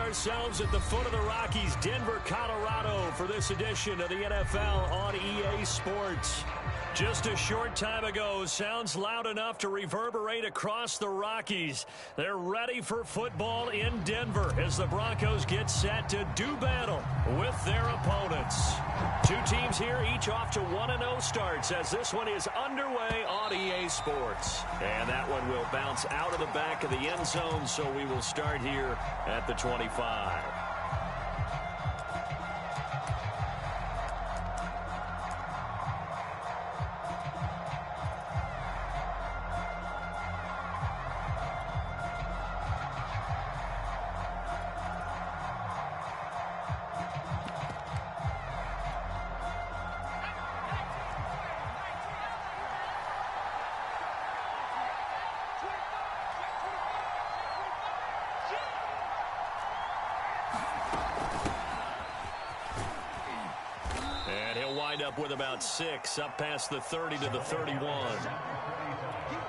ourselves at the foot of the Rockies, Denver, Colorado, for this edition of the NFL on EA Sports. Just a short time ago, sounds loud enough to reverberate across the Rockies. They're ready for football in Denver as the Broncos get set to do battle with their opponents. Two teams here, each off to 1-0 starts as this one is underway on EA Sports. And that one will bounce out of the back of the end zone, so we will start here at the 25. Up with about 6, up past the 30 to the 31.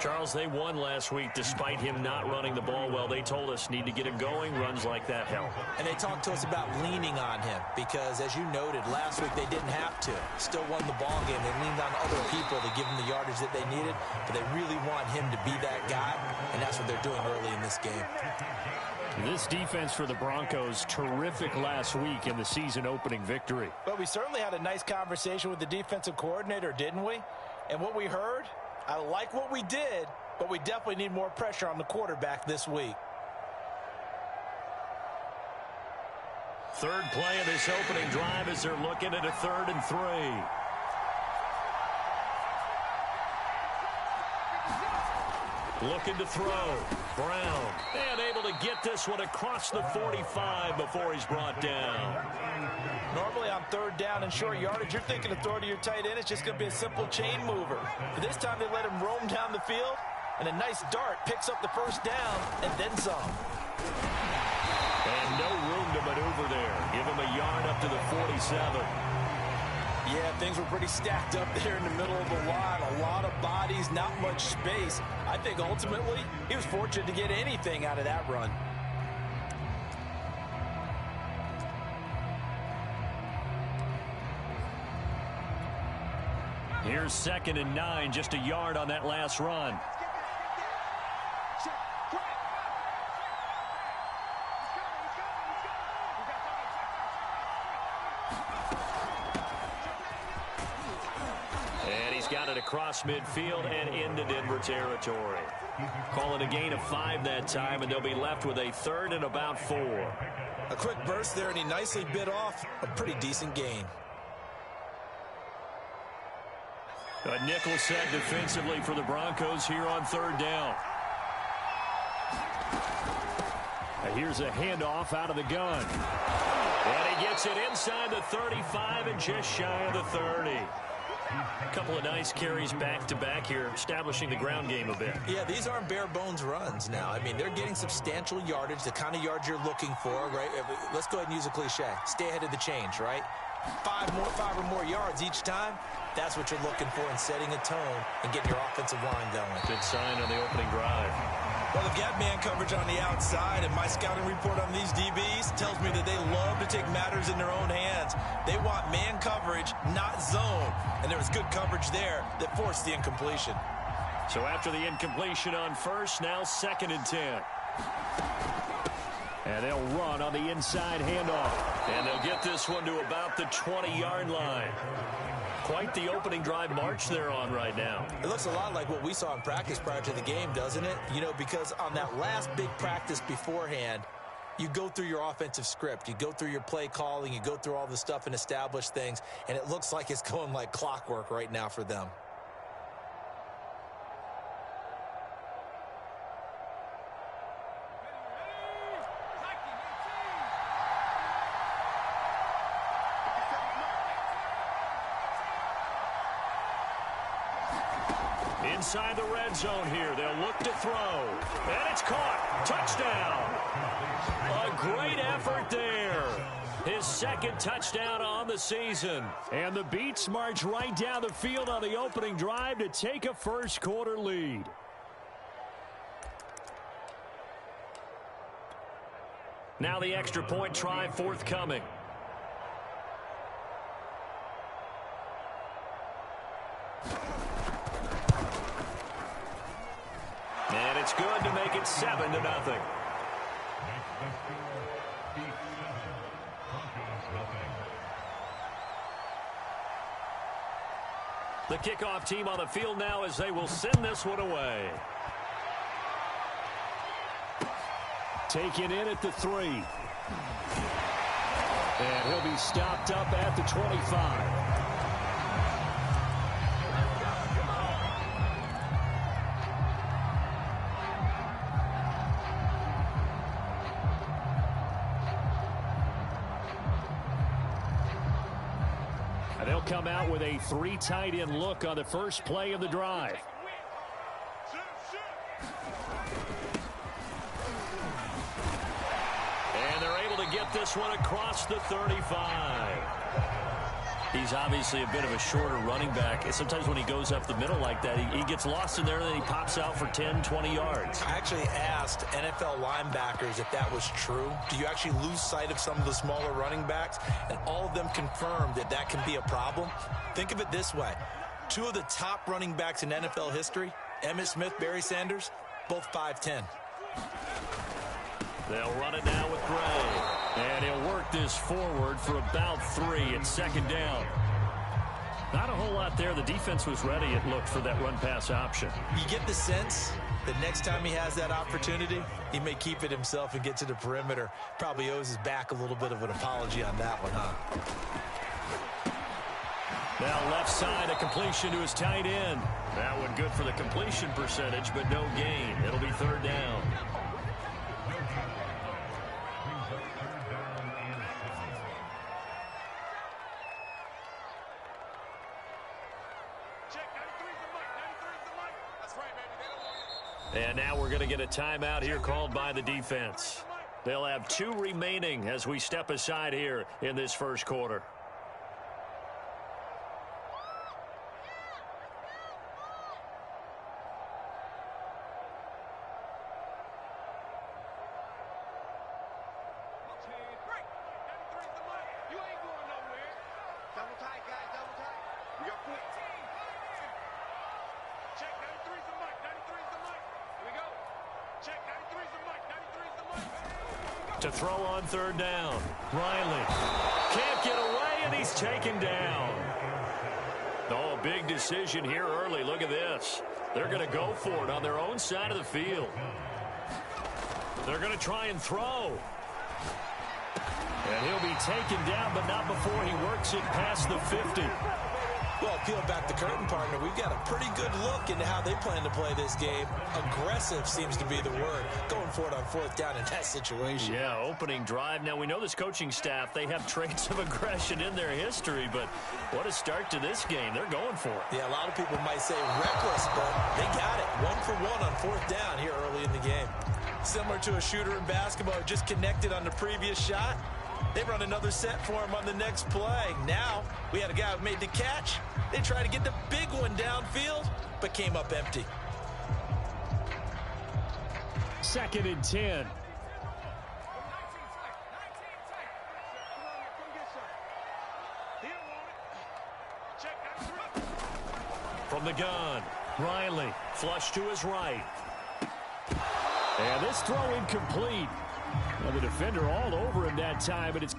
Charles, they won last week despite him not running the ball well. They told us need to get him going. Runs like that help. And they talked to us about leaning on him because, as you noted, last week they didn't have to. Still won the ball game. They leaned on other people to give him the yardage that they needed, but they really want him to be that guy, and that's what they're doing early in this game. This defense for the Broncos, terrific last week in the season opening victory. But we certainly had a nice conversation with the defensive coordinator, didn't we? And what we heard, I like what we did, but we definitely need more pressure on the quarterback this week. Third play of this opening drive as they're looking at a 3rd and 3. Looking to throw. Brown. And able to get this one across the 45 before he's brought down. Normally on 3rd down and short yardage, you're thinking to throw to your tight end. It's just going to be a simple chain mover. But this time they let him roam down the field, and a nice dart picks up the 1st down and then some. And no room to maneuver there. Give him a yard up to the 47. Yeah, things were pretty stacked up there in the middle of the line. A lot of bodies, not much space. I think ultimately he was fortunate to get anything out of that run. Here's 2nd and 9, just a yard on that last run. Got it across midfield and into Denver territory. Call it a gain of 5 that time, and they'll be left with a 3rd and about 4. A quick burst there, and he nicely bit off a pretty decent gain. A nickel set defensively for the Broncos here on 3rd down. Here's a handoff out of the gun. And he gets it inside the 35 and just shy of the 30. A couple of nice carries back-to-back here, establishing the ground game a bit. Yeah, these aren't bare-bones runs now. I mean, they're getting substantial yardage, the kind of yards you're looking for, right? Let's go ahead and use a cliche. Stay ahead of the change, right? 5 or more yards each time. That's what you're looking for in setting a tone and getting your offensive line going. Good sign on the opening drive. Well, they've got man coverage on the outside, and my scouting report on these DBs tells me that they love to take matters in their own hands. They want man coverage, not zone. And there was good coverage there that forced the incompletion. So after the incompletion on 1st, now 2nd and 10. And they'll run on the inside handoff. And they'll get this one to about the 20-yard line. Quite the opening drive march they're on right now. It looks a lot like what we saw in practice prior to the game, doesn't it? You know, because on that last big practice beforehand, you go through your offensive script. You go through your play calling. You go through all the stuff and establish things. And it looks like it's going like clockwork right now for them. Inside the red zone here. They'll look to throw. And it's caught. Touchdown. A great effort there. His 2nd touchdown on the season. And the Beats march right down the field on the opening drive to take a 1st quarter lead. Now the extra point try forthcoming. And it's good to make it 7-0. The kickoff team on the field now as they will send this one away. Taken in at the 3. And he'll be stopped up at the 25. And they'll come out with a 3 tight end look on the first play of the drive. And they're able to get this one across the 35. He's obviously a bit of a shorter running back. And sometimes when he goes up the middle like that, he gets lost in there and then he pops out for 10, 20 yards. I actually asked NFL linebackers if that was true. Do you actually lose sight of some of the smaller running backs? And all of them confirmed that that can be a problem. Think of it this way. 2 of the top running backs in NFL history, Emmitt Smith, Barry Sanders, both 5'10". They'll run it now with Gray. And he'll work this forward for about 3 at second down. Not a whole lot there. The defense was ready, it looked, for that run-pass option. You get the sense that next time he has that opportunity, he may keep it himself and get to the perimeter. Probably owes his back a little bit of an apology on that one, huh? Now left side, a completion to his tight end. That one good for the completion percentage, but no gain. It'll be third down. And now we're going to get a timeout here called by the defense. They'll have 2 remaining as we step aside here in this first quarter. To throw on third down. Riley can't get away, and he's taken down. Oh, big decision here early. Look at this. They're going to go for it on their own side of the field. They're going to try and throw. And he'll be taken down, but not before he works it past the 50. Well, peel back the curtain, partner. We've got a pretty good look into how they plan to play this game. Aggressive seems to be the word. Going for it on fourth down in that situation. Yeah, opening drive. Now, we know this coaching staff, they have traits of aggression in their history, but what a start to this game. They're going for it. Yeah, a lot of people might say reckless, but they got it. 1 for 1 on fourth down here early in the game. Similar to a shooter in basketball, just connected on the previous shot. They run another set for him on the next play. Now, we had a guy who made the catch. They tried to get the big one downfield, but came up empty. 2nd and 10. From the gun, Riley, flush to his right. And this throw incomplete. Well, the defender all over him that time, but it's...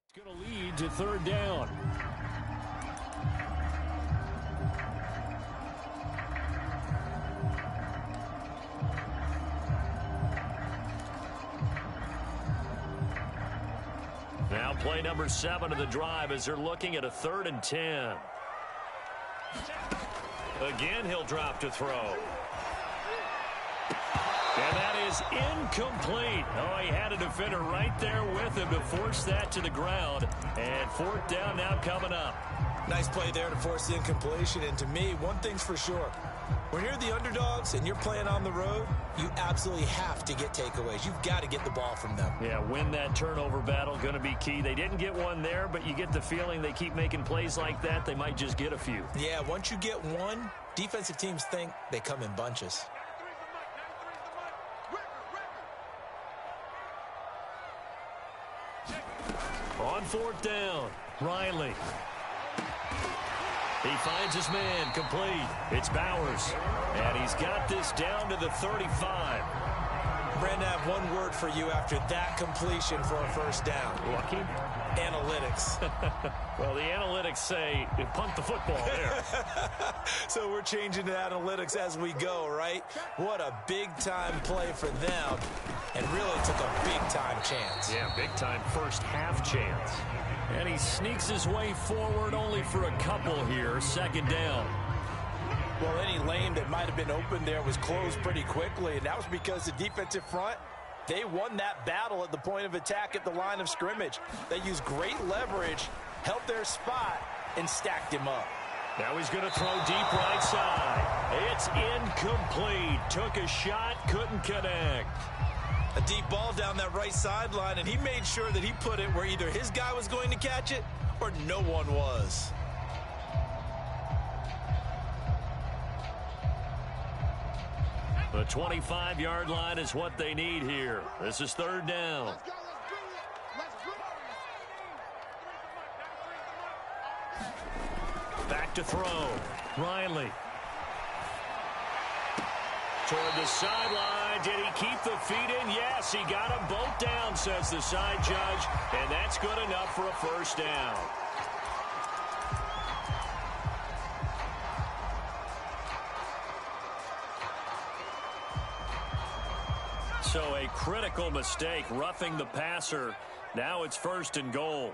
It's going to lead to third down. Now play number 7 of the drive as they're looking at a 3rd and 10. Again, he'll drop to throw. And that is incomplete. Oh, he had a defender right there with him to force that to the ground. And fourth down now coming up. Nice play there to force the incompletion. And to me, one thing's for sure. When you're the underdogs and you're playing on the road, you absolutely have to get takeaways. You've got to get the ball from them. Yeah, win that turnover battle, going to be key. They didn't get one there, but you get the feeling they keep making plays like that, they might just get a few. Yeah, once you get one, defensive teams think they come in bunches. On fourth down, Riley. He finds his man, complete. It's Bowers, and he's got this down to the 35. Brandon, I have one word for you after that completion for a first down. Lucky? Analytics. Well, the analytics say punt the football there. So we're changing to analytics as we go, right? What a big-time play for them, and really took a big-time chance. Yeah, big-time first half chance. And he sneaks his way forward only for a couple here. Second down. Well, any lane that might have been open there was closed pretty quickly, and that was because the defensive front, they won that battle at the point of attack at the line of scrimmage. They used great leverage, held their spot, and stacked him up. Now he's going to throw deep right side. It's incomplete. Took a shot, couldn't connect. A deep ball down that right sideline, and he made sure that he put it where either his guy was going to catch it or no one was. The 25-yard line is what they need here. This is third down. Back to throw. Riley. Toward the sideline. Did he keep the feet in? Yes, he got them both down, says the side judge. And that's good enough for a first down. So a critical mistake, roughing the passer. Now it's first and goal.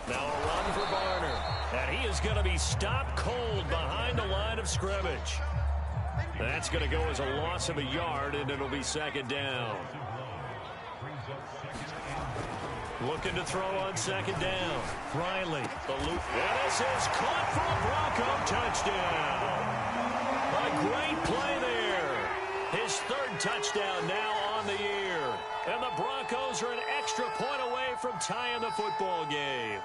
Now a run for Barner. And he is going to be stopped cold behind the line of scrimmage. That's going to go as a loss of a yard, and it'll be second down. Looking to throw on second down. Riley, the loop. And this is caught for a Bronco touchdown. A great play there. His third touchdown now on the year. And the Broncos are an extra point away from tying the football game.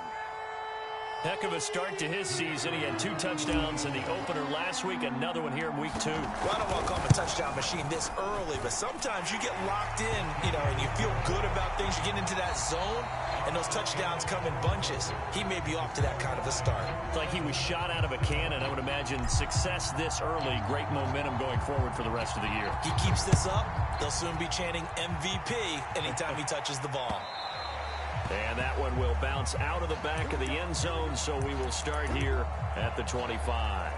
Heck of a start to his season. He had 2 touchdowns in the opener last week, another one here in week 2. Well, I don't want to call him a touchdown machine this early, but sometimes you get locked in, and you feel good about things. You get into that zone, and those touchdowns come in bunches. He may be off to that kind of a start. It's like he was shot out of a cannon. I would imagine success this early, great momentum going forward for the rest of the year. He keeps this up, they'll soon be chanting MVP anytime he touches the ball. And that one will bounce out of the back of the end zone, so we will start here at the 25.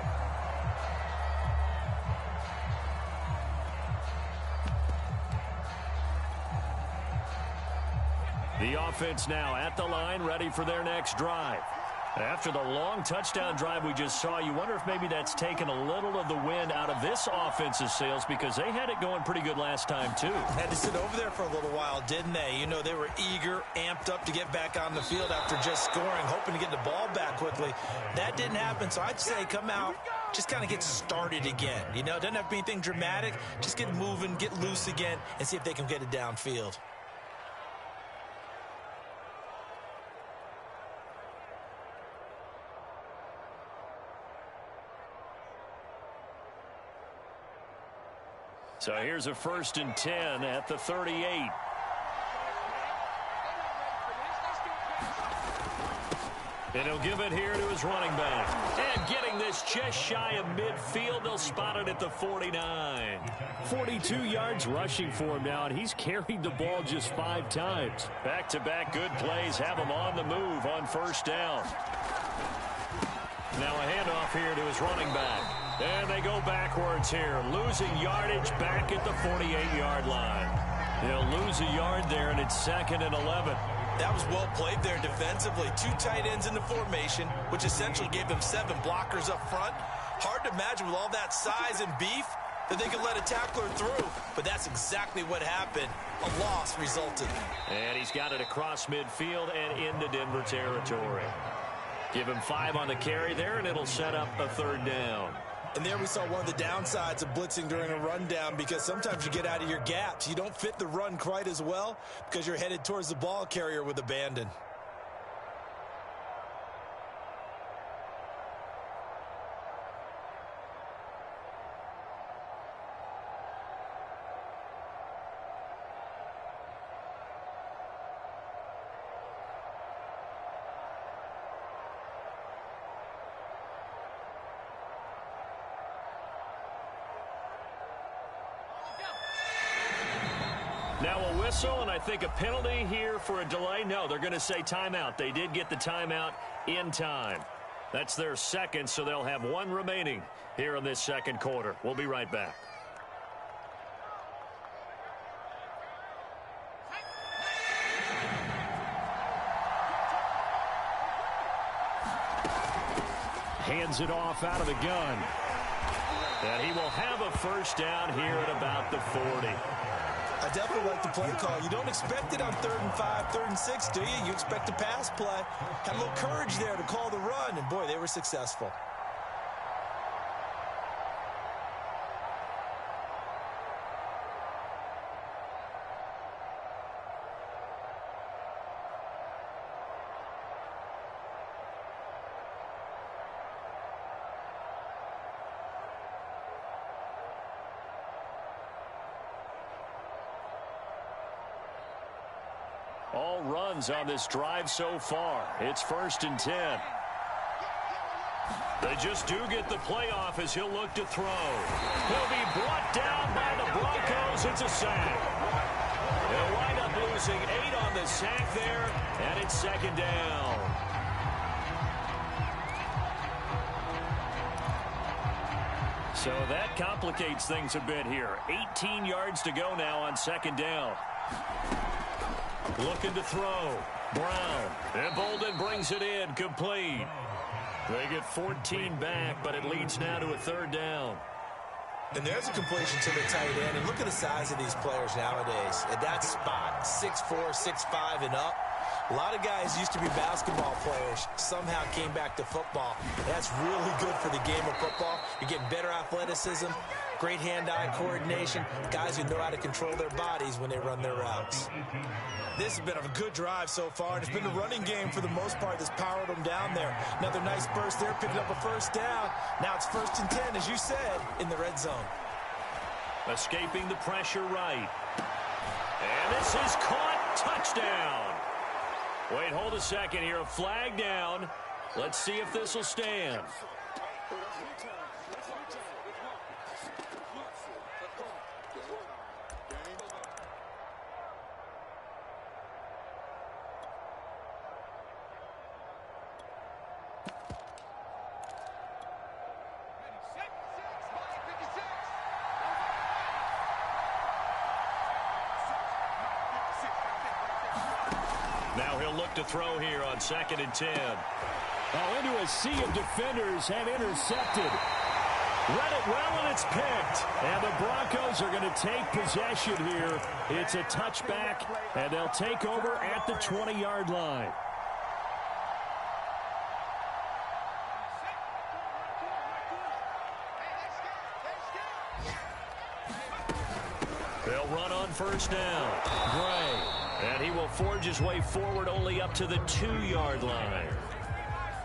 The offense now at the line, ready for their next drive. After the long touchdown drive we just saw, you wonder if maybe that's taken a little of the wind out of this offense's sails, because they had it going pretty good last time, too. Had to sit over there for a little while, didn't they? They were eager, amped up to get back on the field after just scoring, hoping to get the ball back quickly. That didn't happen, so I'd say come out, just kind of get started again. It doesn't have to be anything dramatic. Just get moving, get loose again, and see if they can get it downfield. So here's a 1st and 10 at the 38. And he'll give it here to his running back. And getting this just shy of midfield, they'll spot it at the 49. 42 yards rushing for him now, and he's carried the ball just 5 times. Back-to-back good plays have him on the move on first down. Now a handoff here to his running back. And they go backwards here, losing yardage back at the 48-yard line. They'll lose a yard there, and it's 2nd and 11. That was well played there defensively. 2 tight ends in the formation, which essentially gave them 7 blockers up front. Hard to imagine with all that size and beef that they could let a tackler through, but that's exactly what happened. A loss resulted. And he's got it across midfield and into Denver territory. Give him 5 on the carry there, and it'll set up a 3rd down. And there we saw one of the downsides of blitzing during a rundown, because sometimes you get out of your gaps. You don't fit the run quite as well because you're headed towards the ball carrier with abandon. Now a whistle, and I think a penalty here for a delay. No, they're going to say timeout. They did get the timeout in time. That's their second, so they'll have 1 remaining here in this second quarter. We'll be right back. Hands it off out of the gun. And he will have a 1st down here at about the 40. I definitely like the play call. You don't expect it on 3rd and 5, 3rd and 6, do you? You expect a pass play. Had a little courage there to call the run, and boy, they were successful. All runs on this drive so far. It's 1st and 10. They just do get the playoff as he'll look to throw. He'll be brought down by the Broncos. It's a sack. They'll wind up losing 8 on the sack there, and it's 2nd down. So that complicates things a bit here. 18 yards to go now on 2nd down. Looking to throw. Brown. And Bolden brings it in. Complete. They get 14 back, but it leads now to a 3rd down. And there's a completion to the tight end. And look at the size of these players nowadays. At that spot, 6'4", 6'5", and up. A lot of guys used to be basketball players, somehow came back to football. That's really good for the game of football. You're getting better athleticism, great hand-eye coordination, guys who know how to control their bodies when they run their routes. This has been a good drive so far, and it's been the running game for the most part that's powered them down there. Another nice burst there, picking up a 1st down. Now it's 1st and 10, as you said, in the red zone. Escaping the pressure right. And this is caught. Touchdown. Wait, hold a second here. A flag down. Let's see if this will stand. Now he'll look to throw here on 2nd and 10. Oh, into a sea of defenders and intercepted. Read it well, and it's picked. And the Broncos are going to take possession here. It's a touchback, and they'll take over at the 20-yard line. They'll run on 1st down. Gray. And he will forge his way forward only up to the 2-yard line.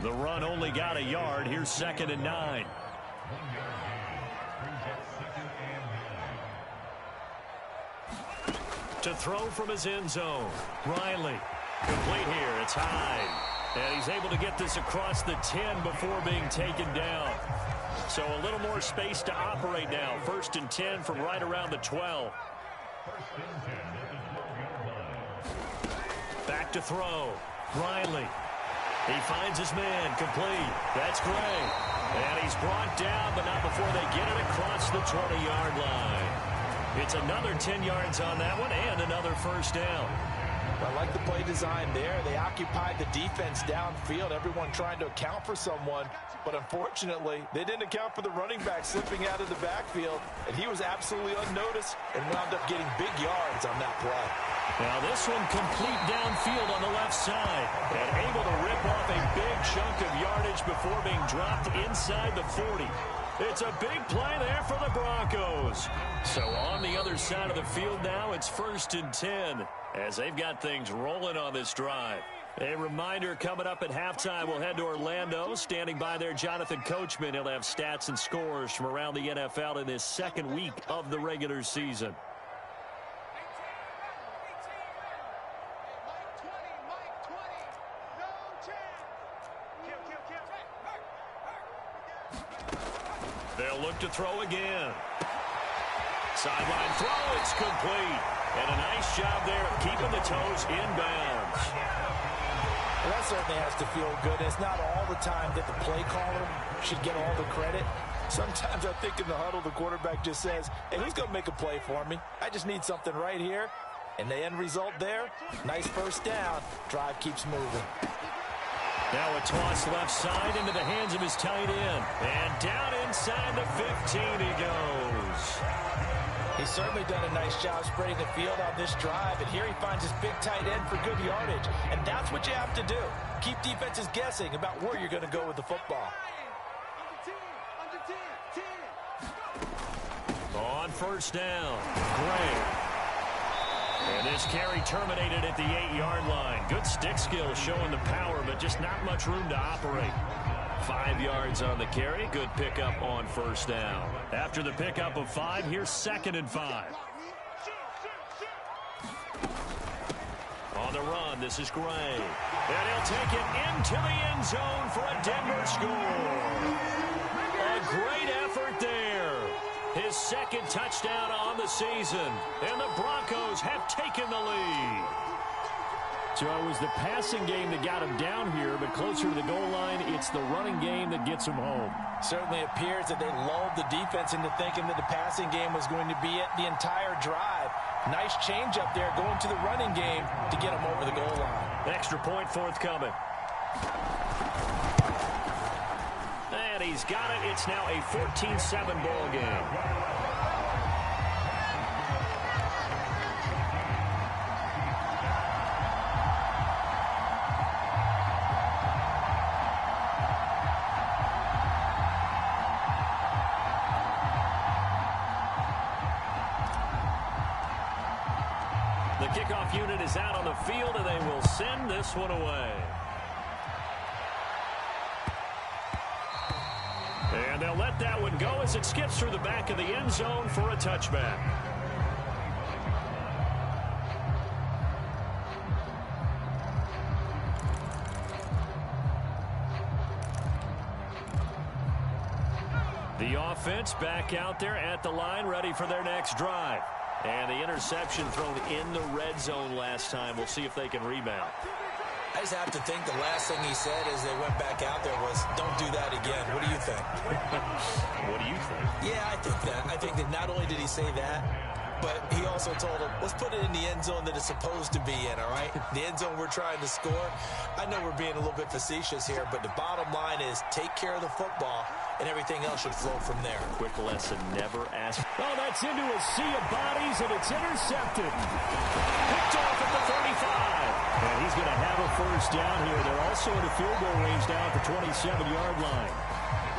The run only got a yard. Here's 2nd and 9. To throw from his end zone. Riley. Complete here. It's high. And he's able to get this across the 10 before being taken down. So a little more space to operate now. 1st and 10 from right around the 12. Back to throw. Riley. He finds his man. Complete. That's Gray. And he's brought down, but not before they get it across the 20-yard line. It's another 10 yards on that one and another 1st down. I like the play design there. They occupied the defense downfield, everyone trying to account for someone. But unfortunately, they didn't account for the running back slipping out of the backfield, and he was absolutely unnoticed and wound up getting big yards on that play. Now this one complete downfield on the left side. And able to rip off a big chunk of yardage before being dropped inside the 40. It's a big play there for the Broncos. So on the other side of the field now, it's 1st and 10 as they've got things rolling on this drive. A reminder, coming up at halftime, we'll head to Orlando. Standing by there, Jonathan Coachman. He'll have stats and scores from around the NFL in this second week of the regular season. They'll look to throw again. Sideline throw, it's complete. And a nice job there of keeping the toes inbounds. Well, that certainly has to feel good. It's not all the time that the play caller should get all the credit. Sometimes I think in the huddle, the quarterback just says, hey, who's going to make a play for me? I just need something right here. And the end result there, nice first down. Drive keeps moving. Now a toss left side into the hands of his tight end. And down inside the 15 he goes. He's certainly done a nice job spreading the field on this drive. And here he finds his big tight end for good yardage. And that's what you have to do. Keep defenses guessing about where you're going to go with the football. On first down, Gray. And this carry terminated at the 8-yard line. Good stick skill showing the power, but just not much room to operate. 5 yards on the carry. Good pickup on first down. After the pickup of 5, here's 2nd and 5. On the run, this is Gray. And he'll take it into the end zone for a Denver score. A great effort there. His 2nd touchdown on the season. And the Broncos have taken the lead. So it was the passing game that got him down here, but closer to the goal line, it's the running game that gets him home. Certainly appears that they lulled the defense into thinking that the passing game was going to be it the entire drive. Nice change up there going to the running game to get him over the goal line. Extra point forthcoming. And he's got it. It's now a 14-7 ball game. The kickoff unit is out on the field, and they will send this one away. And they'll let that one go as it skips through the back of the end zone for a touchback. The offense back out there at the line, ready for their next drive. And the interception thrown in the red zone last time. We'll see if they can rebound. I just have to think the last thing he said as they went back out there was, don't do that again. What do you think? What do you think? Yeah, I think that. I think that not only did he say that, but he also told him, let's put it in the end zone that it's supposed to be in, all right? The end zone we're trying to score. I know we're being a little bit facetious here, but the bottom line is take care of the football, and everything else should flow from there. Quick lesson, never ask. Oh, that's into a sea of bodies, and it's intercepted. Picked off at the 35. And he's going to have a first down here. They're also in the field goal range now at the 27-yard line.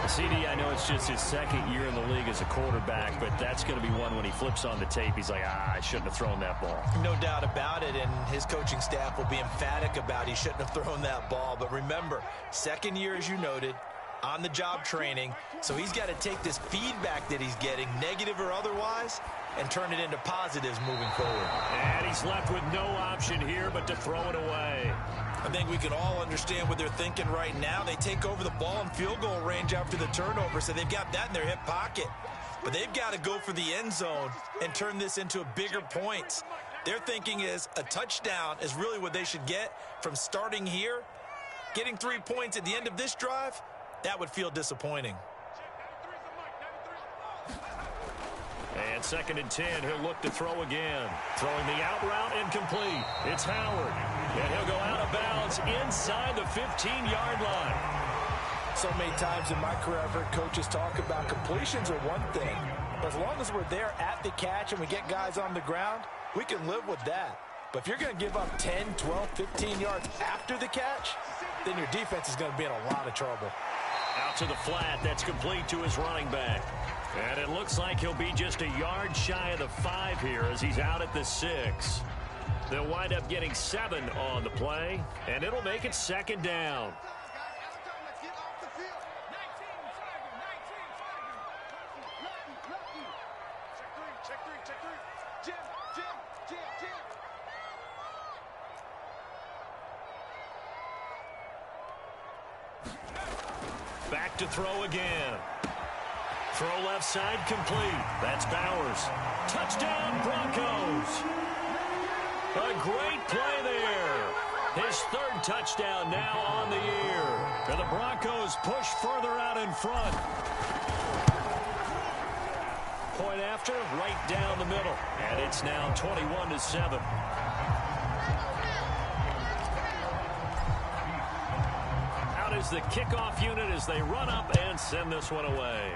CD, I know it's just his 2nd year in the league as a quarterback, but that's going to be one when he flips on the tape. He's like, I shouldn't have thrown that ball. No doubt about it, and his coaching staff will be emphatic about he shouldn't have thrown that ball. But remember, 2nd year, as you noted, on-the-job training, so he's got to take this feedback that he's getting, negative or otherwise, and turn it into positives moving forward. And he's left with no option here but to throw it away. I think we can all understand what they're thinking right now. They take over the ball in field goal range after the turnover, so they've got that in their hip pocket. But they've got to go for the end zone and turn this into bigger points. Their thinking is a touchdown is really what they should get from starting here. Getting 3 points at the end of this drive, that would feel disappointing. And 2nd and 10, he'll look to throw again. Throwing the out route incomplete. It's Howard. And he'll go out of bounds inside the 15-yard line. So many times in my career, I've heard coaches talk about completions are one thing. But as long as we're there at the catch and we get guys on the ground, we can live with that. But if you're going to give up 10, 12, 15 yards after the catch, then your defense is going to be in a lot of trouble. Out to the flat. That's complete to his running back. And it looks like he'll be just a yard shy of the 5 here as he's out at the 6. They'll wind up getting 7 on the play, and it'll make it second down. Back to throw again. Throw left side complete. That's Bowers. Touchdown Broncos. A great play there. His 3rd touchdown now on the year. And the Broncos push further out in front. Point after, right down the middle. And it's now 21-7. Out is the kickoff unit as they run up and send this one away.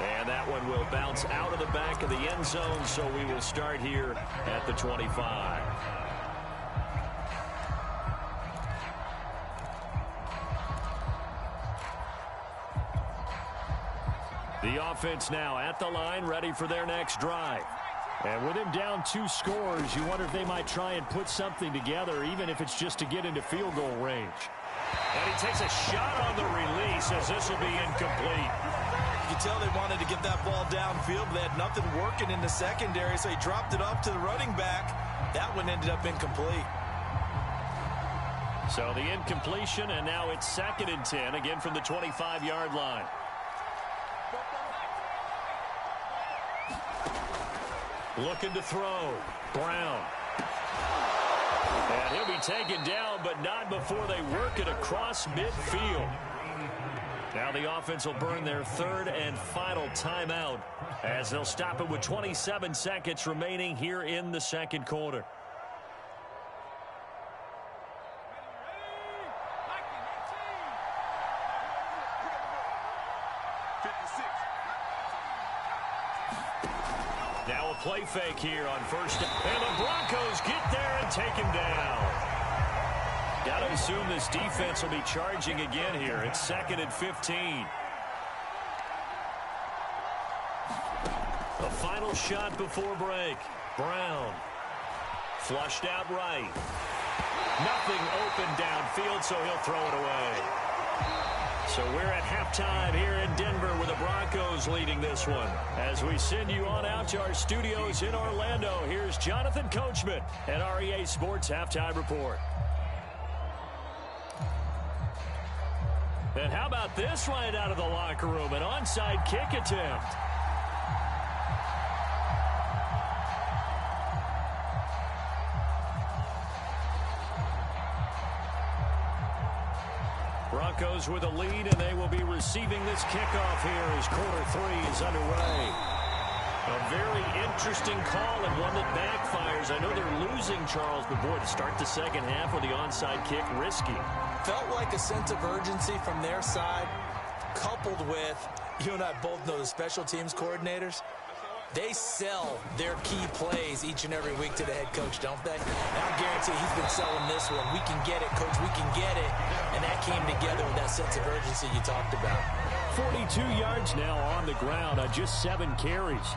And that one will bounce out of the back of the end zone, so we will start here at the 25. The offense now at the line, ready for their next drive. And with him down 2 scores, you wonder if they might try and put something together, even if it's just to get into field goal range. And he takes a shot on the release as this will be incomplete. You can tell they wanted to get that ball downfield, but they had nothing working in the secondary, so he dropped it up to the running back. That one ended up incomplete. So the incompletion, and now it's 2nd and 10, again from the 25-yard line. Looking to throw. Brown. And he'll be taken down, but not before they work it across midfield. Now the offense will burn their 3rd and final timeout as they'll stop it with 27 seconds remaining here in the 2nd quarter. Now a play fake here on 1st down. And the Broncos get there and take him down. Got to assume this defense will be charging again here. It's 2nd and 15. The final shot before break. Brown. Flushed out right. Nothing open downfield, so he'll throw it away. So we're at halftime here in Denver with the Broncos leading this one. As we send you on out to our studios in Orlando, here's Jonathan Coachman at our EA Sports Halftime Report. And how about this right out of the locker room? An onside kick attempt. Broncos with a lead, and they will be receiving this kickoff here as quarter 3 is underway. A very interesting call and one that backfires. I know they're losing, Charles, but boy, to start the second half with the onside kick, risky. Felt like a sense of urgency from their side, coupled with, you and I both know the special teams coordinators. They sell their key plays each and every week to the head coach, don't they? And I guarantee he's been selling this one. We can get it, coach. We can get it. And that came together with that sense of urgency you talked about. 42 yards now on the ground on just 7 carries.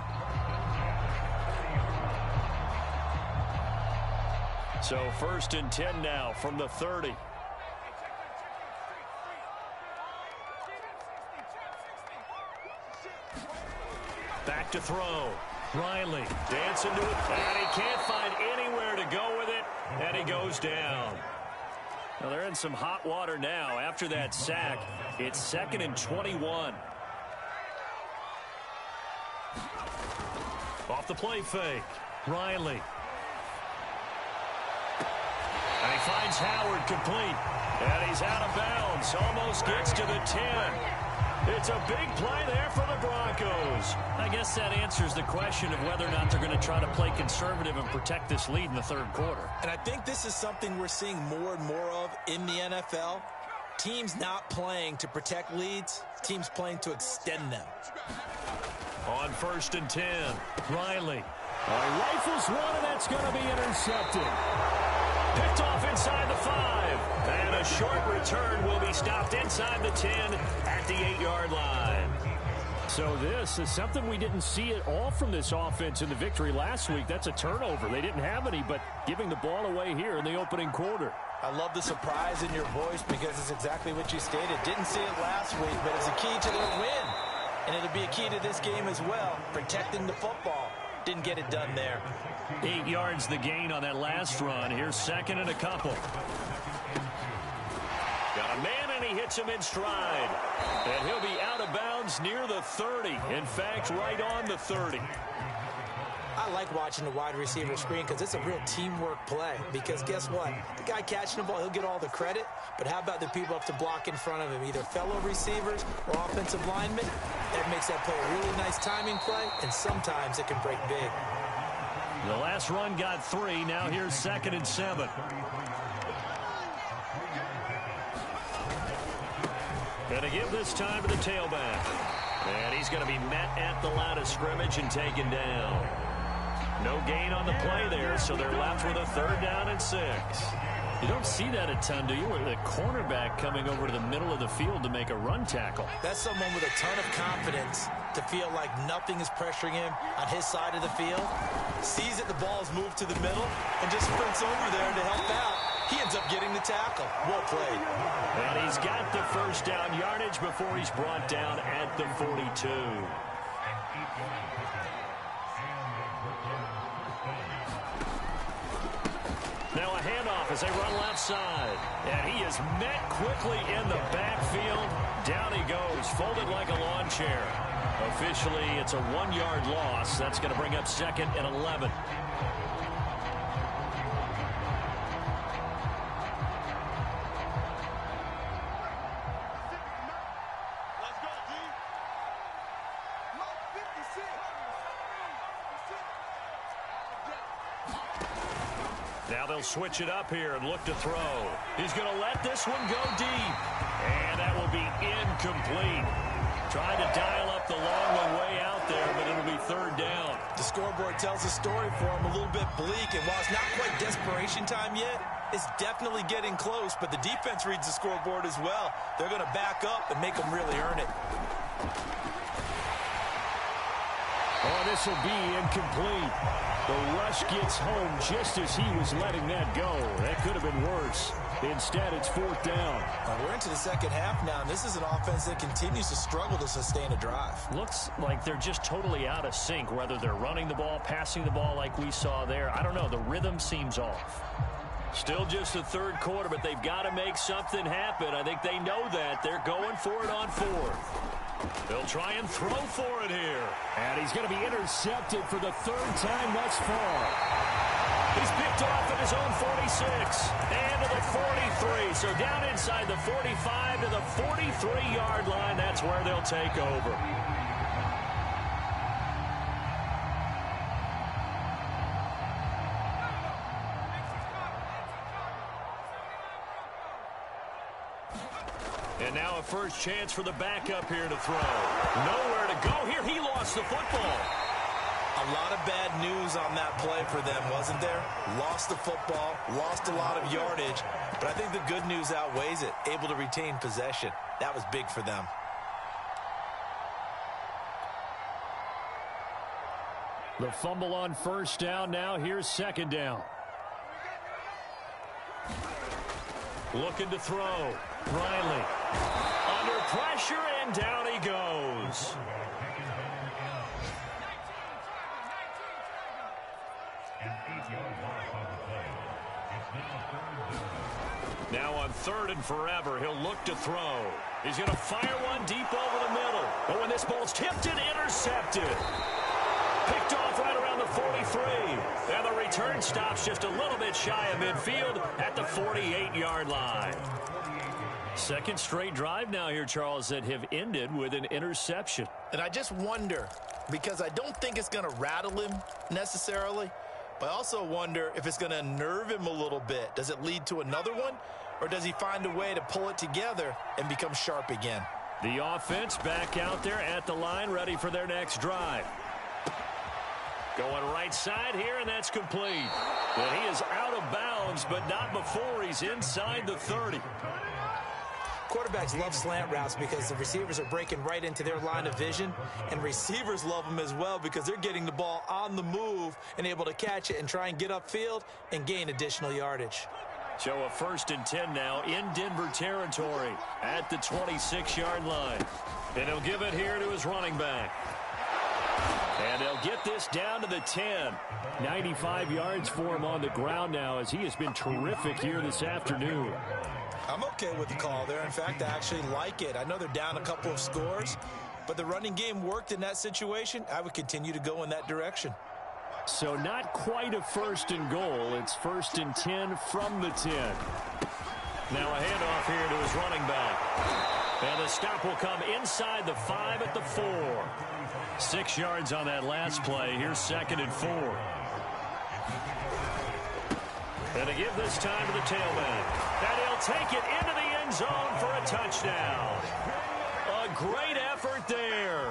So 1st and 10 now from the 30. Back to throw. Riley dancing to it, and he can't find anywhere to go with it, and he goes down. Now they're in some hot water now after that sack. It's 2nd and 21. Off the play fake. Riley. And he finds Howard complete. And he's out of bounds. Almost gets to the 10. It's a big play there for the Broncos. I guess that answers the question of whether or not they're going to try to play conservative and protect this lead in the 3rd quarter. And I think this is something we're seeing more and more of in the NFL. Teams not playing to protect leads, teams playing to extend them. On 1st and 10, Riley. He rifles one, and that's going to be intercepted. Picked off inside the 5. And a short return will be stopped inside the 10 at the 8-yard line. So this is something we didn't see at all from this offense in the victory last week. That's a turnover. They didn't have any, but giving the ball away here in the opening quarter. I love the surprise in your voice because it's exactly what you stated. Didn't see it last week, but it's a key to their win. And it'll be a key to this game as well, protecting the football. Didn't get it done there. 8 yards the gain on that last run. Here's second and a couple. Got a man, and he hits him in stride. And he'll be out of bounds near the 30. In fact, right on the 30. I like watching the wide receiver screen because it's a real teamwork play. Because guess what? The guy catching the ball, he'll get all the credit. But how about the people up to block in front of him, either fellow receivers or offensive linemen? That makes that play a really nice timing play, and sometimes it can break big. The last run got 3. Now here's second and 7. Going to give this time to the tailback. And he's going to be met at the line of scrimmage and taken down. No gain on the play there, so they're left with a 3rd down and 6. You don't see that a ton, do you? With a cornerback coming over to the middle of the field to make a run tackle. That's someone with a ton of confidence to feel like nothing is pressuring him on his side of the field. Sees that the ball is moved to the middle and just sprints over there to help out. He ends up getting the tackle. Well played. And he's got the 1st down yardage before he's brought down at the 42. Now a handoff as they run left side. And he is met quickly in the backfield. Down he goes, folded like a lawn chair. Officially, it's a 1-yard loss. That's going to bring up second and 11. Now they'll switch it up here and look to throw. He's going to let this one go deep. And that will be incomplete. Trying to dial up the long one way out there, but it'll be 3rd down. The scoreboard tells a story for him, a little bit bleak. And while it's not quite desperation time yet, it's definitely getting close. But the defense reads the scoreboard as well. They're going to back up and make them really earn it. Oh, this will be incomplete. The rush gets home just as he was letting that go. That could have been worse. Instead, it's 4th down. We're into the second half now, and this is an offense that continues to struggle to sustain a drive. Looks like they're just totally out of sync, whether they're running the ball, passing the ball like we saw there. I don't know. The rhythm seems off. Still just the 3rd quarter, but they've got to make something happen. I think they know that. They're going for it on 4th. They'll try and throw for it here. And he's going to be intercepted for the 3rd time thus far. He's picked off at his own 46 and to the 43. So down inside the 45 to the 43-yard line. That's where they'll take over. And now a first chance for the backup here to throw. Nowhere to go here. He lost the football. A lot of bad news on that play for them, wasn't there? Lost the football, lost a lot of yardage, but I think the good news outweighs it. Able to retain possession. That was big for them. The fumble on 1st down. Now here's 2nd down. Looking to throw. Riley under pressure, and down he goes. Now on 3rd and forever, he'll look to throw. He's going to fire one deep over the middle. But when this ball's tipped and intercepted. Picked off right around the 43. And the return stops just a little bit shy of midfield at the 48-yard line. Second straight drive now here, Charles, that have ended with an interception. And I just wonder, because I don't think it's going to rattle him necessarily, but I also wonder if it's going to unnerve him a little bit. Does it lead to another one, or does he find a way to pull it together and become sharp again? The offense back out there at the line, ready for their next drive. Going right side here, and that's complete. And he is out of bounds, but not before he's inside the 30. Quarterbacks love slant routes because the receivers are breaking right into their line of vision, and receivers love them as well because they're getting the ball on the move and able to catch it and try and get upfield and gain additional yardage. So a 1st and 10 now in Denver territory at the 26-yard line. And he'll give it here to his running back. And they'll get this down to the 10. 95 yards for him on the ground now as he has been terrific here this afternoon. I'm okay with the call there. In fact, I actually like it. I know they're down a couple of scores, but the running game worked in that situation. I would continue to go in that direction. So not quite a 1st and goal. It's 1st and 10 from the 10. Now a handoff here to his running back. And the stop will come inside the 5 at the 4. 6 yards on that last play. Here's 2nd and 4. And to give this time to the tailback. And he'll take it into the end zone for a touchdown. A great effort there.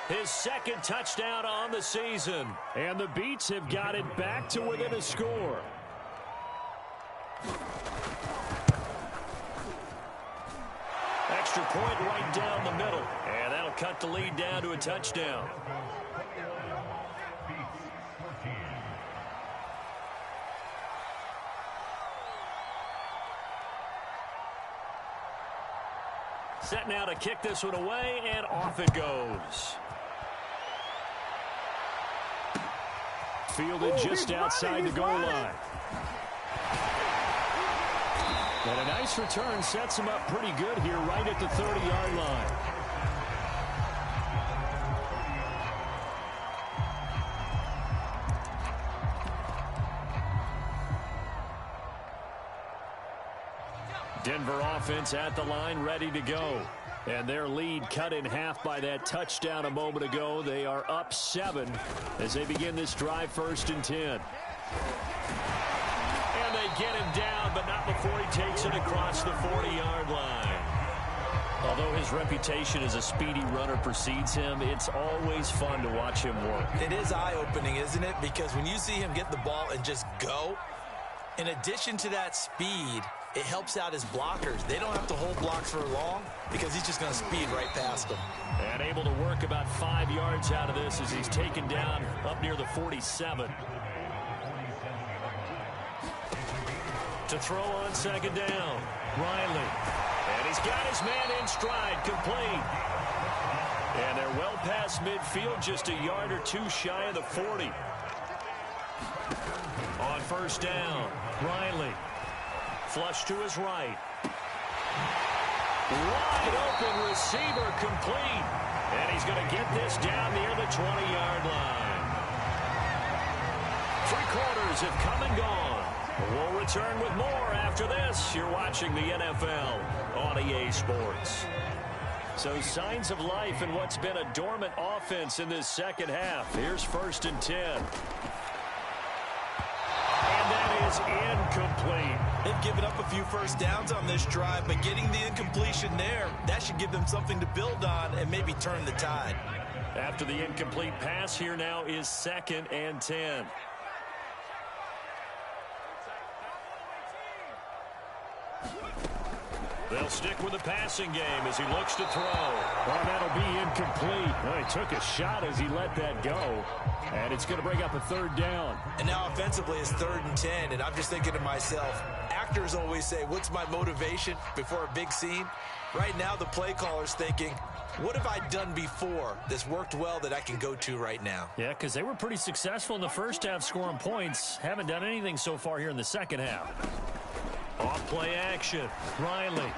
His 2nd touchdown on the season. And the Beats have got it back to within a score. Extra point right down the middle. And that'll cut the lead down to a touchdown. Set now to kick this one away, and off it goes. Fielded just outside the goal line. And a nice return sets him up pretty good here right at the 30-yard line. Denver offense at the line, ready to go. And their lead cut in half by that touchdown a moment ago. They are up 7 as they begin this drive, 1st and 10. And they get him down, but not before he takes it across the 40-yard line. Although his reputation as a speedy runner precedes him, it's always fun to watch him work. It is eye-opening, isn't it? Because when you see him get the ball and just go, in addition to that speed, it helps out his blockers. They don't have to hold blocks for long because he's just going to speed right past them. And able to work about 5 yards out of this as he's taken down up near the 47. To throw on 2nd down, Riley. And he's got his man in stride, complete. And they're well past midfield, just a yard or 2 shy of the 40. On 1st down, Riley. Flush to his right. Wide open receiver, complete. And he's going to get this down near the 20-yard line. 3 quarters have come and gone. We'll return with more after this. You're watching the NFL on EA Sports. So signs of life in what's been a dormant offense in this second half. Here's 1st and 10. And that is incomplete. They've given up a few first downs on this drive, but getting the incompletion there, that should give them something to build on and maybe turn the tide. After the incomplete pass, here now is 2nd and 10. They'll stick with the passing game as he looks to throw. Well, that'll be incomplete. Well, he took a shot as he let that go. And it's going to bring up a 3rd down. And now offensively it's 3rd and 10. And I'm just thinking to myself, actors always say, what's my motivation before a big scene? Right now the play caller's thinking, what have I done before that's worked well that I can go to right now? Yeah, because they were pretty successful in the first half scoring points. Haven't done anything so far here in the second half. Off play action. Riley.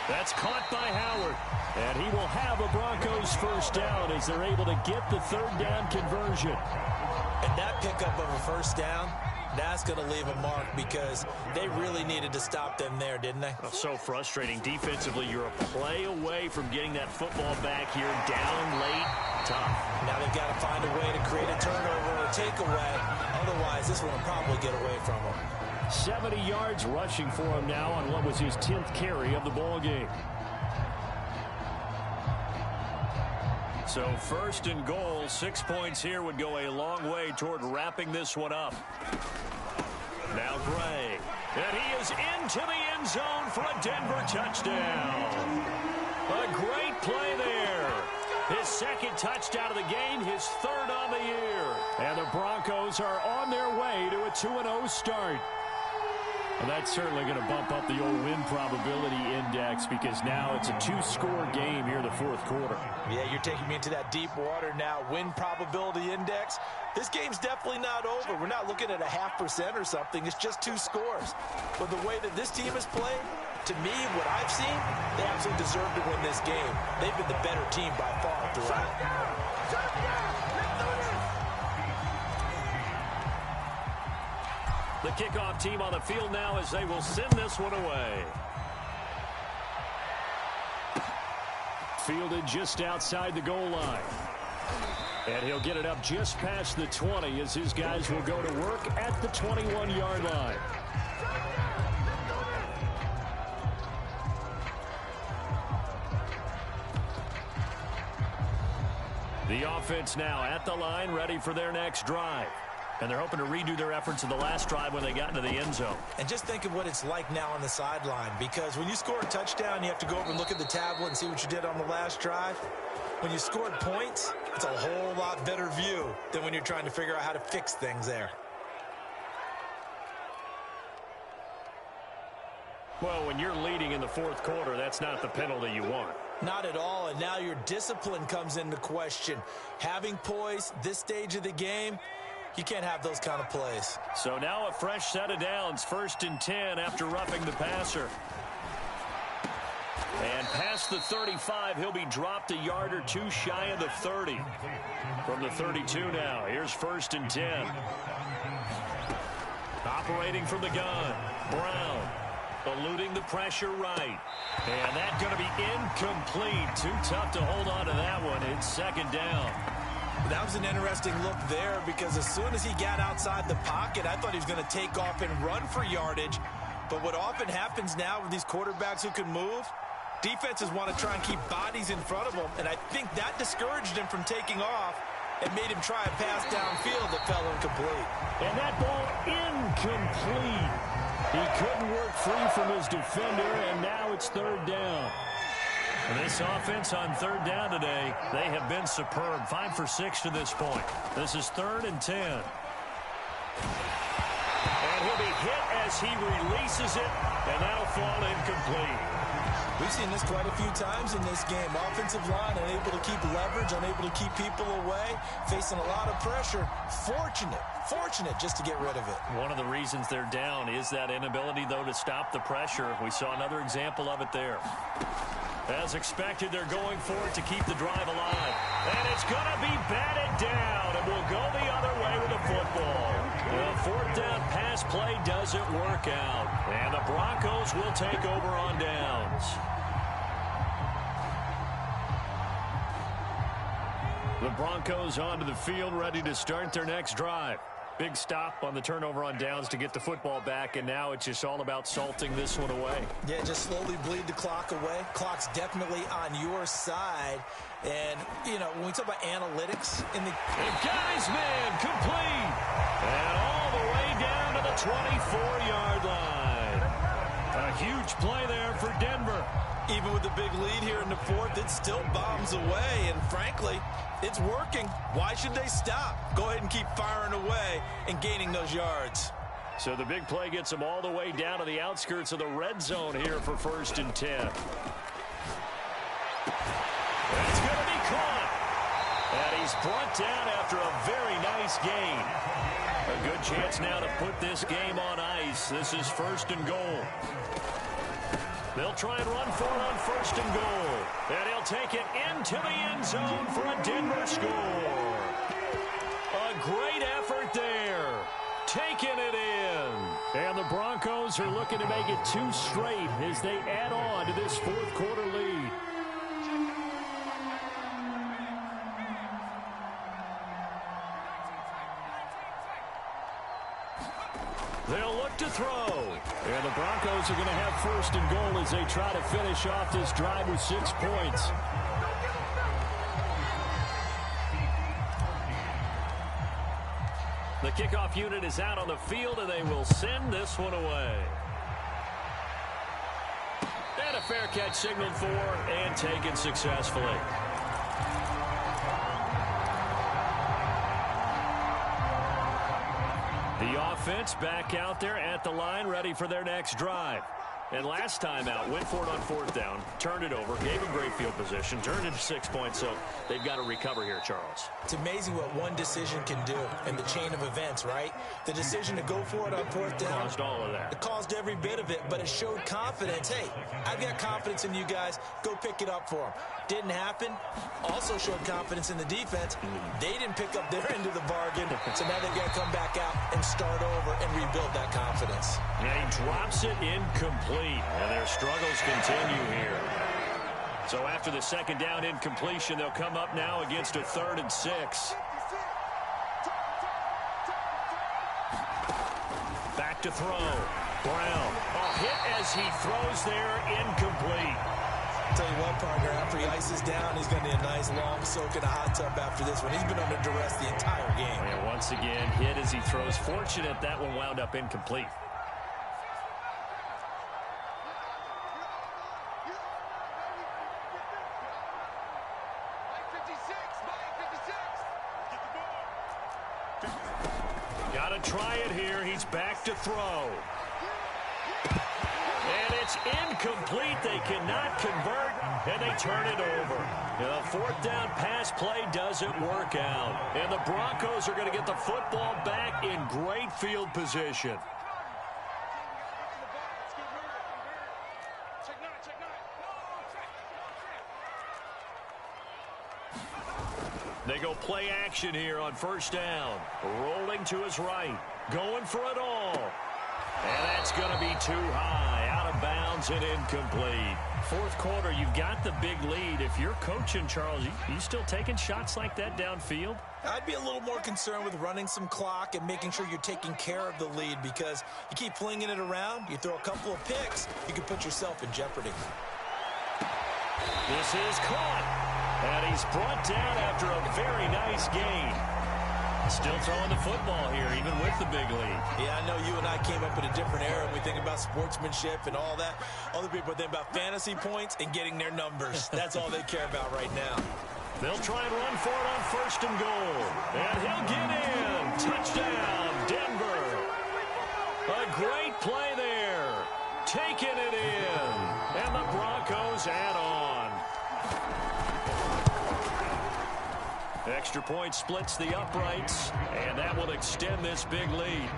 That's caught by Howard. And he will have a Broncos 1st down as they're able to get the 3rd down conversion. And that pickup of a 1st down, that's going to leave a mark because they really needed to stop them there, didn't they? Oh, so frustrating. Defensively, you're a play away from getting that football back here. Down late. Tough. Now they've got to find a way to create a turnover or a takeaway. Otherwise, this one will probably get away from them. 70 yards rushing for him now on what was his 10th carry of the ball game. So first and goal, 6 points here would go a long way toward wrapping this one up. Now Gray. And he is into the end zone for a Denver touchdown. A great play there. His second touchdown of the game, his third on the year. And the Broncos are on their way to a 2-0 start. Well, that's certainly going to bump up the old win probability index because now it's a 2-score game here in the fourth quarter. Yeah, you're taking me into that deep water now. Win probability index. This game's definitely not over. We're not looking at a 0.5% or something. It's just 2 scores. But the way that this team has played, to me, what I've seen, they absolutely deserve to win this game. They've been the better team by far throughout. The kickoff team on the field now as they will send this one away. Fielded just outside the goal line. And he'll get it up just past the 20 as his guys will go to work at the 21-yard line. The offense now at the line, ready for their next drive. And they're hoping to redo their efforts in the last drive when they got into the end zone. And just think of what it's like now on the sideline, because when you score a touchdown, you have to go over and look at the tablet and see what you did on the last drive. When you scored points, it's a whole lot better view than when you're trying to figure out how to fix things there. Well, when you're leading in the fourth quarter, that's not the penalty you want. Not at all, and now your discipline comes into question. Having poise this stage of the game, you can't have those kind of plays. So now a fresh set of downs, 1st and 10 after roughing the passer. And past the 35, he'll be dropped a yard or two shy of the 30. From the 32 now, here's 1st and 10. Operating from the gun, Brown. Eluding the pressure right. And that's going to be incomplete. Too tough to hold on to that one. It's 2nd down. That was an interesting look there because as soon as he got outside the pocket, I thought he was going to take off and run for yardage. But what often happens now with these quarterbacks who can move, defenses want to try and keep bodies in front of them. And I think that discouraged him from taking off and made him try a pass downfield that fell incomplete. And that ball incomplete. He couldn't work free from his defender, and now it's 3rd down. And this offense on 3rd down today, they have been superb. 5 for 6 to this point. This is 3rd and 10. And he'll be hit as he releases it, and that'll fall incomplete. We've seen this quite a few times in this game. Offensive line unable to keep leverage, unable to keep people away, facing a lot of pressure. Fortunate just to get rid of it. One of the reasons they're down is that inability, though, to stop the pressure. We saw another example of it there. As expected, they're going for it to keep the drive alive. And it's going to be batted down, and we'll go the other way with the football. The 4th down pass play doesn't work out. And the Broncos will take over on downs. The Broncos onto the field, ready to start their next drive. Big stop on the turnover on downs to get the football back, and now it's just all about salting this one away. Yeah, just slowly bleed the clock away. Clock's definitely on your side. And, you know, when we talk about analytics in the... And got his man complete. And all the way down to the 24-yard line. A huge play there for Denver. Even with the big lead here in the 4th, it still bombs away. And frankly, it's working. Why should they stop? Go ahead and keep firing away and gaining those yards. So the big play gets them all the way down to the outskirts of the red zone here for 1st and 10. That's going to be caught. And he's brought down after a very nice gain. A good chance now to put this game on ice. This is 1st and goal. They'll try and run for it on 1st and goal. And he'll take it into the end zone for a Denver score. A great effort there. Taking it in. And the Broncos are looking to make it 2 straight as they add on to this 4th quarter lead. They'll look to throw. And the Broncos are going to have 1st and goal as they try to finish off this drive with 6 points. kickoff unit is out on the field, and they will send this one away. And a fair catch signaled for and taken successfully. The offense back out there at the line, ready for their next drive. And last time out, went for it on fourth down, turned it over, gave them great field position, turned it to 6 points, so they've got to recover here, Charles. It's amazing what one decision can do in the chain of events, right? The decision to go for it on fourth down. Caused all of that. It caused every bit of it, but it showed confidence. Hey, I've got confidence in you guys. Go pick it up for them. Didn't happen. Also showed confidence in the defense. They didn't pick up their end of the bargain, so now they've got to come back out and start over and rebuild that confidence. And he drops it incomplete, and their struggles continue here. So after the second down incompletion, they'll come up now against a 3rd and 6. Back to throw. Brown. A hit as he throws there, incomplete. I'll tell you what, partner, after he ices down, he's going to need a nice long soak in a hot tub after this one. He's been under duress the entire game. And once again, hit as he throws. Fortunate that one wound up incomplete. Got to try it here. He's back to throw. And it's incomplete. They cannot convert, and they turn it over. The 4th down pass play doesn't work out. And the Broncos are going to get the football back in great field position. They go play action here on 1st down. Rolling to his right. Going for it all. And that's going to be too high. Out of bounds and incomplete. 4th quarter, you've got the big lead. If you're coaching, Charles, you still taking shots like that downfield? I'd be a little more concerned with running some clock and making sure you're taking care of the lead, because you keep flinging it around, you throw a couple of picks, you can put yourself in jeopardy. This is caught. And he's brought down after a very nice gain. Still throwing the football here, even with the big lead. Yeah, I know you and I came up in a different era. We think about sportsmanship and all that. Other people think about fantasy points and getting their numbers. That's all they care about right now. They'll try and run for it on 1st and goal. And he'll get in. Touchdown, Denver. A great play there. Taking it in. And the Broncos add on. Extra point splits the uprights, and that will extend this big lead.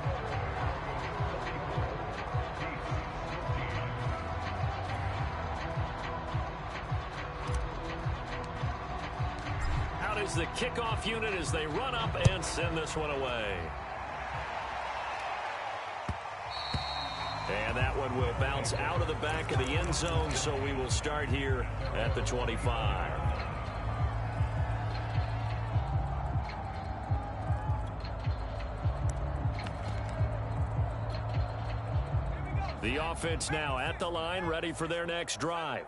Out is the kickoff unit as they run up and send this one away. And that one will bounce out of the back of the end zone, so we will start here at the 25. The offense now at the line, ready for their next drive.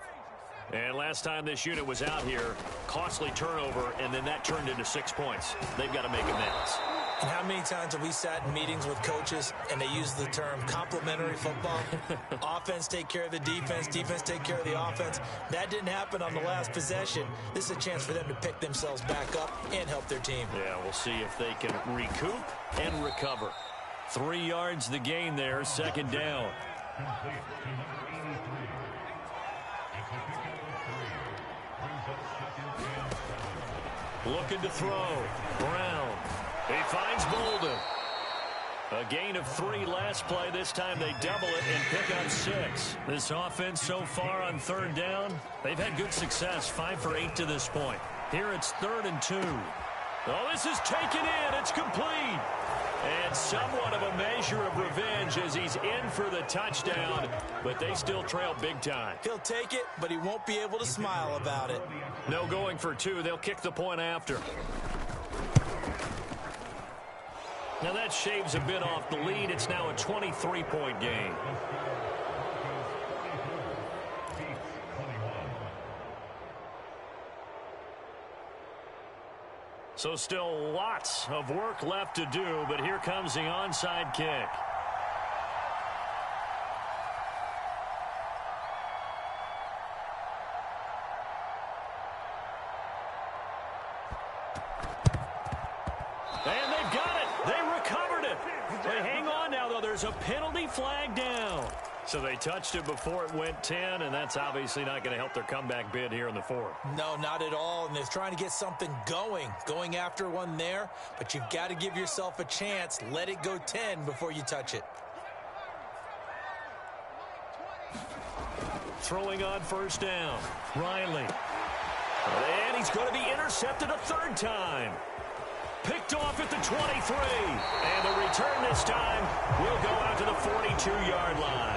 And last time this unit was out here, costly turnover, and then that turned into 6 points. They've got to make amends. And how many times have we sat in meetings with coaches and they use the term complementary football? Offense take care of the defense, defense take care of the offense. That didn't happen on the last possession. This is a chance for them to pick themselves back up and help their team. Yeah, we'll see if they can recoup and recover. 3 yards the gain there, 2nd down. Looking to throw. Brown. He finds Bolden. A gain of 3 last play. This time they double it and pick up 6. This offense so far on 3rd down, they've had good success. 5 for 8 to this point. Here it's 3rd and 2. Oh, this is taken in. It's complete. And somewhat of a measure of revenge as he's in for the touchdown, but they still trail big time. He'll take it, but he won't be able to smile about it. No going for 2. They'll kick the point after. Now that shaves a bit off the lead. It's now a 23-point game. So still lots of work left to do, but here comes the onside kick. And they've got it. They recovered it. They hang on now, though. There's a penalty flag down. So they touched it before it went 10, and that's obviously not going to help their comeback bid here in the fourth. No, not at all, and they're trying to get something going after one there, but you've got to give yourself a chance. Let it go 10 before you touch it. Throwing on first down, Riley. And he's going to be intercepted a third time. Picked off at the 23. And the return this time will go out to the 42-yard line.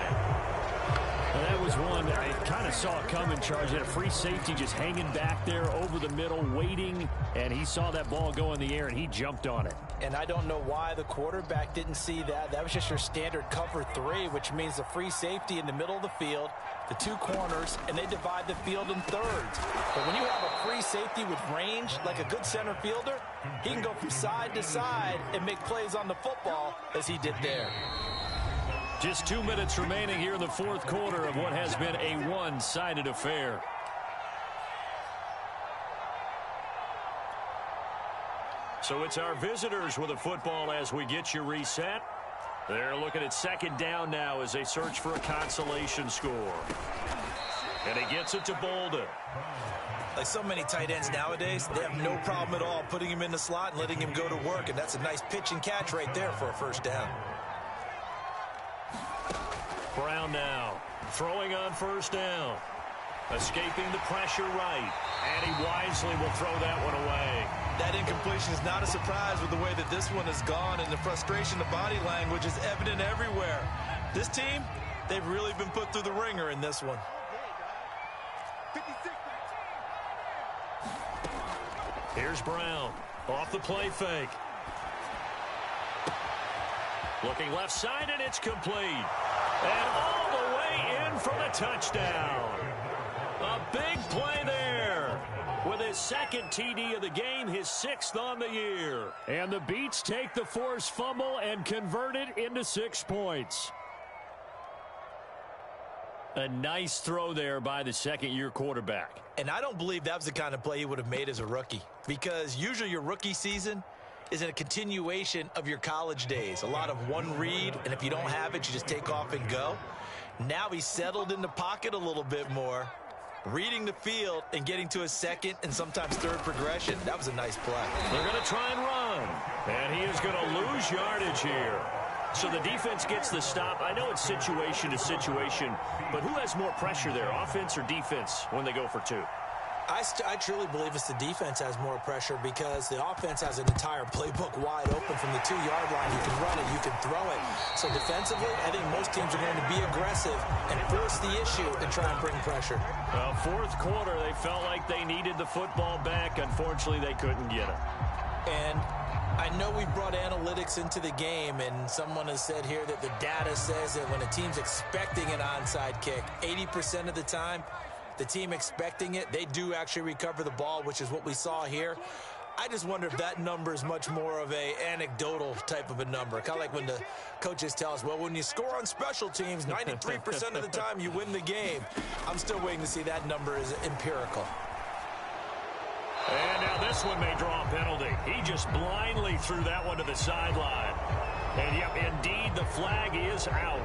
And that was one I kind of saw it coming, Charge. Had a free safety just hanging back there over the middle, waiting, and he saw that ball go in the air, and he jumped on it. And I don't know why the quarterback didn't see that. That was just your standard cover 3, which means the free safety in the middle of the field, the 2 corners, and they divide the field in thirds. But when you have a free safety with range, like a good center fielder, he can go from side to side and make plays on the football as he did there. Just 2 minutes remaining here in the fourth quarter of what has been a one-sided affair. So it's our visitors with the football as we get you reset. They're looking at second down now as they search for a consolation score. And he gets it to Bolden. Like so many tight ends nowadays, they have no problem at all putting him in the slot and letting him go to work, and that's a nice pitch and catch right there for a first down. Brown now, throwing on first down. Escaping the pressure right. And he wisely will throw that one away. That incompletion is not a surprise with the way that this one has gone, and the frustration, the body language is evident everywhere. This team, they've really been put through the ringer in this one. Here's Brown, off the play fake. Looking left side, and it's complete. And all the way in for the touchdown. A big play there. With his second TD of the game, his 6th on the year. And the Beats take the forced fumble and convert it into 6 points. A nice throw there by the second-year quarterback. And I don't believe that was the kind of play he would have made as a rookie, because usually your rookie season is a continuation of your college days. A lot of one read, and if you don't have it, you just take off and go. Now he's settled in the pocket a little bit more, reading the field and getting to his second and sometimes third progression. That was a nice play. They're going to try and run, and he is going to lose yardage here. So the defense gets the stop. I know it's situation to situation, but who has more pressure there, offense or defense, when they go for 2? I truly believe it's the defense has more pressure, because the offense has an entire playbook wide open from the 2-yard line. You can run it, you can throw it. So defensively, I think most teams are going to be aggressive and force the issue and try and bring pressure. Well, fourth quarter, they felt like they needed the football back. Unfortunately, they couldn't get it. And I know we brought analytics into the game, and someone has said here that the data says that when a team's expecting an onside kick, 80% of the time, the team expecting it, they do actually recover the ball, which is what we saw here. I just wonder if that number is much more of a anecdotal type of a number. Kind of like when the coaches tell us, well, when you score on special teams, 93% of the time you win the game. I'm still waiting to see that number is empirical. And now this one may draw a penalty. He just blindly threw that one to the sideline. And, yep, indeed, the flag is out.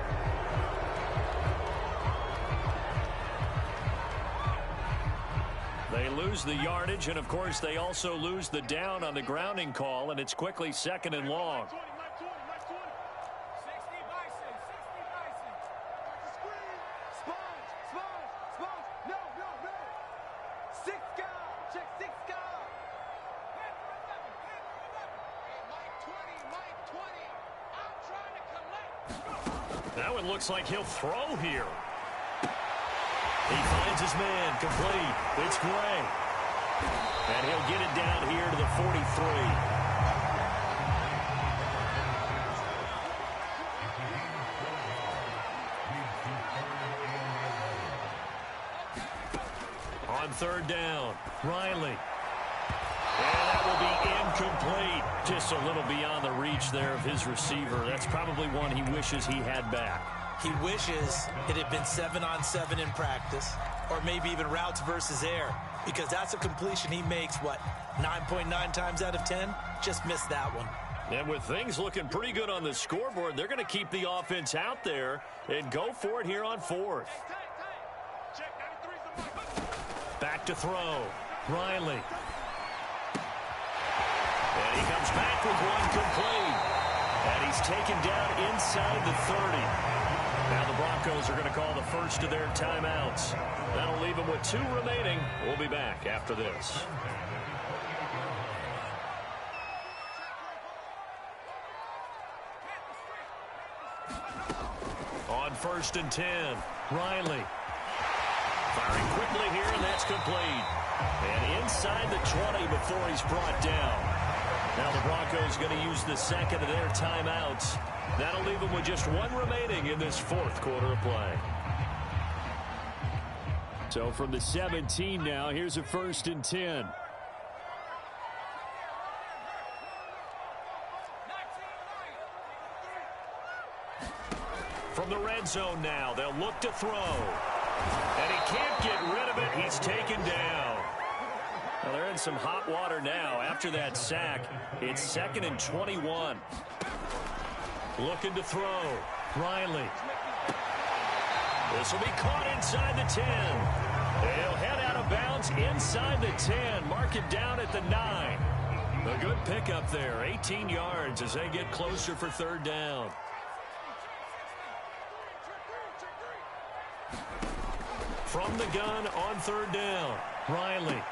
They lose the yardage, and, of course, they also lose the down on the grounding call, and it's quickly 2nd and long. Now it looks like he'll throw here. He finds his man, complete. It's Gray. And he'll get it down here to the 43. On third down, Riley. And that will be Incomplete. Just a little beyond the reach there of his receiver. That's probably one he wishes he had back. He wishes it had been 7-on-7 in practice, or maybe even routes versus air, because that's a completion he makes, 9.9 times out of 10? Just missed that one. And with things looking pretty good on the scoreboard, they're going to keep the offense out there and go for it here on 4th. Back to throw. Riley. And he comes back with one complete. And he's taken down inside the 30. Now the Broncos are going to call the first of their timeouts. That'll leave them with 2 remaining. We'll be back after this. On 1st and 10, Riley. Firing quickly here, and that's complete. And inside the 20 before he's brought down. Now the Broncos going to use the second of their timeouts. That'll leave them with just 1 remaining in this 4th quarter of play. So from the 17 now, here's a 1st and 10. From the red zone now, they'll look to throw. And he can't get rid of it. He's taken down. Well, they're in some hot water now. After that sack, it's 2nd and 21. Looking to throw. Riley. This will be caught inside the 10. They'll head out of bounds inside the 10. Mark it down at the 9. A good pickup there. 18 yards as they get closer for 3rd down. From the gun on 3rd down. Riley.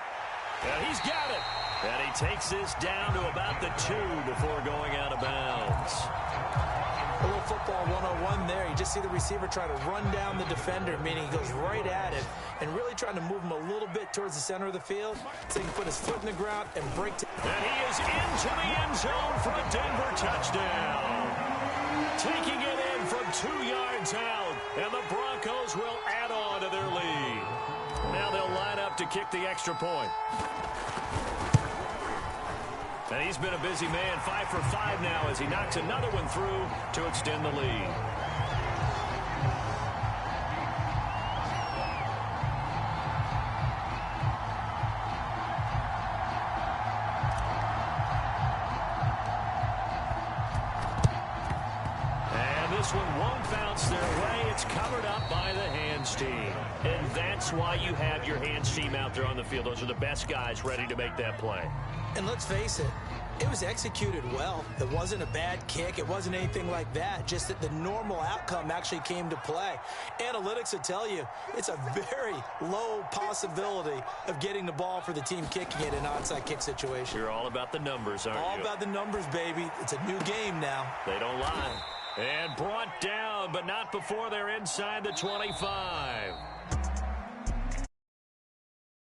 And he's got it. And he takes this down to about the 2 before going out of bounds. A little football 101 there. You just see the receiver try to run down the defender, meaning he goes right at it and really trying to move him a little bit towards the center of the field so he can put his foot in the ground and break. And he is into the end zone for a Denver touchdown. Taking it in from 2 yards out, and the Broncos will add on to their lead. Now they'll line up to kick the extra point. And he's been a busy man, 5 for 5 now as he knocks another one through to extend the lead. This one won't bounce their way. It's covered up by the hands team. And that's why you have your hands team out there on the field. Those are the best guys ready to make that play. And let's face it, it was executed well. It wasn't a bad kick. It wasn't anything like that. Just that the normal outcome actually came to play. Analytics will tell you it's a very low possibility of getting the ball for the team kicking it in an onside kick situation. You're all about the numbers, aren't you? All about the numbers, baby. It's a new game now. They don't lie. And brought down, but not before they're inside the 25.